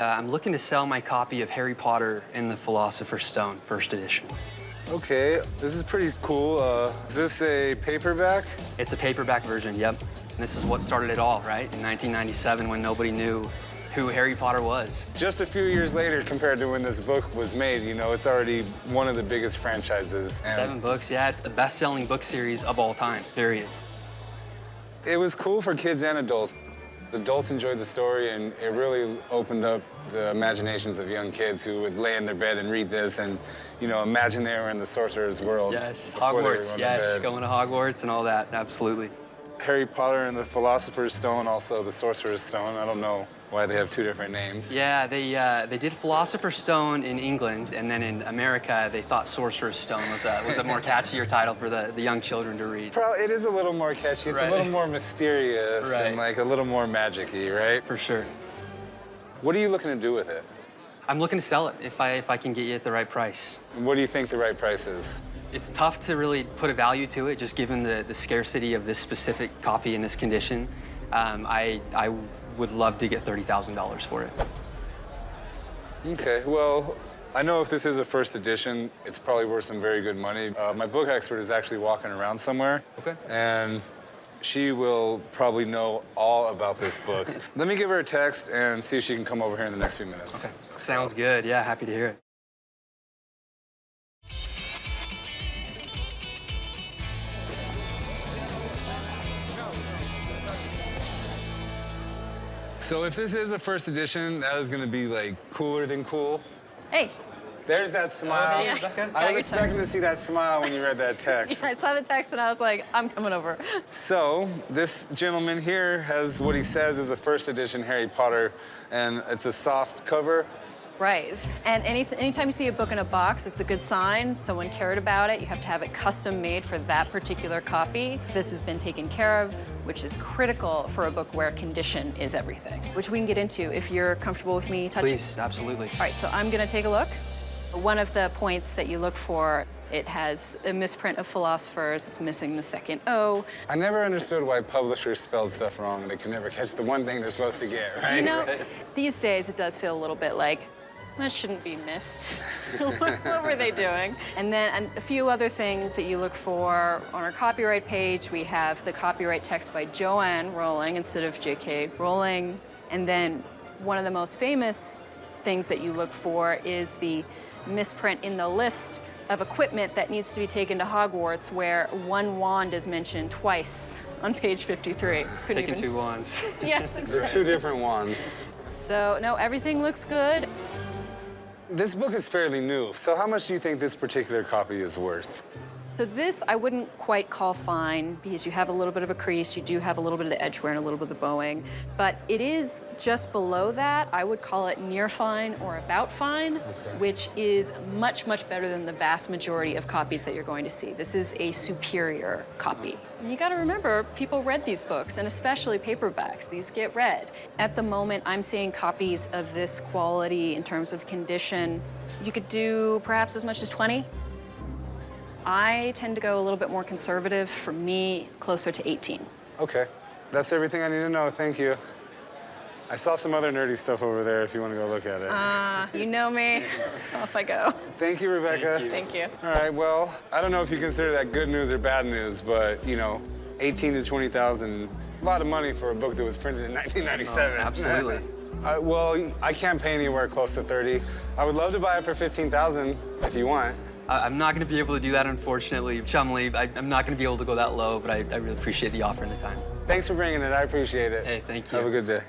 I'm looking to sell my copy of Harry Potter and the Philosopher's Stone, first edition. Okay, this is pretty cool. Is this a paperback? It's a paperback version, yep. And this is what started it all, right? In 1997, when nobody knew who Harry Potter was. Just a few years later, compared to when this book was made, you know, it's already one of the biggest franchises. And 7 books, yeah, it's the best-selling book series of all time, period. it was cool for kids and adults. Adults enjoyed the story, and it really opened up the imaginations of young kids who would lay in their bed and read this and, you know, imagine they were in the sorcerer's world. Yes, Hogwarts, yes, going to Hogwarts and all that, absolutely. Harry Potter and the Philosopher's Stone, also the Sorcerer's Stone. I don't know why they have 2 different names. Yeah, they did Philosopher's Stone in England, and then in America, they thought Sorcerer's Stone was a more catchier title for the young children to read. It is a little more catchy. It's a little more mysterious and like a little more magic-y, right? For sure. What are you looking to do with it? I'm looking to sell it if I can get you at the right price. And what do you think the right price is? It's tough to really put a value to it, just given the scarcity of this specific copy in this condition. I would love to get $30,000 for it. Okay, well, I know if this is a first edition, it's probably worth some very good money. My book expert is actually walking around somewhere. Okay. And she will probably know all about this book. Let me give her a text and see if she can come over here in the next few minutes. Okay, sounds good. Yeah, happy to hear it. So if this is a first edition, that is gonna be like cooler than cool. Hey. There's that smile. Yeah. I was expecting to see that smile when you read that text. Yeah, I saw the text and I was like, I'm coming over. So this gentleman here has what he says is a first edition Harry Potter, and it's a soft cover. Right. And anytime you see a book in a box, it's a good sign. Someone cared about it. You have to have it custom made for that particular copy. This has been taken care of, which is critical for a book where condition is everything, which we can get into if you're comfortable with me touching. Please, absolutely. All right, so I'm gonna take a look. One of the points that you look for, it has a misprint of philosophers. It's missing the second O. I never understood why publishers spelled stuff wrong and they could never catch the one thing they're supposed to get, right? You know, these days it does feel a little bit like, that shouldn't be missed. What were they doing? And then a few other things that you look for on our copyright page. We have the copyright text by Joanne Rowling instead of J.K. Rowling. And then one of the most famous things that you look for is the misprint in the list of equipment that needs to be taken to Hogwarts, where one wand is mentioned twice on page 53. Taking 2 wands. Yes, exactly. They're 2 different wands. So, no, everything looks good. This book is fairly new, so how much do you think this particular copy is worth? So this I wouldn't quite call fine because you have a little bit of a crease, you do have a little bit of the edge wear and a little bit of the bowing, but it is just below that. I would call it near fine or about fine, which is much, much better than the vast majority of copies that you're going to see. This is a superior copy. You gotta remember, people read these books, and especially paperbacks. These get read. At the moment, I'm seeing copies of this quality in terms of condition. You could do perhaps as much as 20. I tend to go a little bit more conservative. For me, closer to 18. Okay, that's everything I need to know, thank you. I saw some other nerdy stuff over there if you want to go look at it. You know me. Off I go. Thank you, Rebecca. Thank you. All right, well, I don't know if you consider that good news or bad news, but, you know, 18 to 20,000, a lot of money for a book that was printed in 1997. Oh, absolutely. Well, I can't pay anywhere close to 30. I would love to buy it for 15,000 if you want. I'm not going to be able to do that, unfortunately. Chumlee, I'm not going to be able to go that low, but I really appreciate the offer and the time. Thanks for bringing it. I appreciate it. Hey, thank you. Have a good day.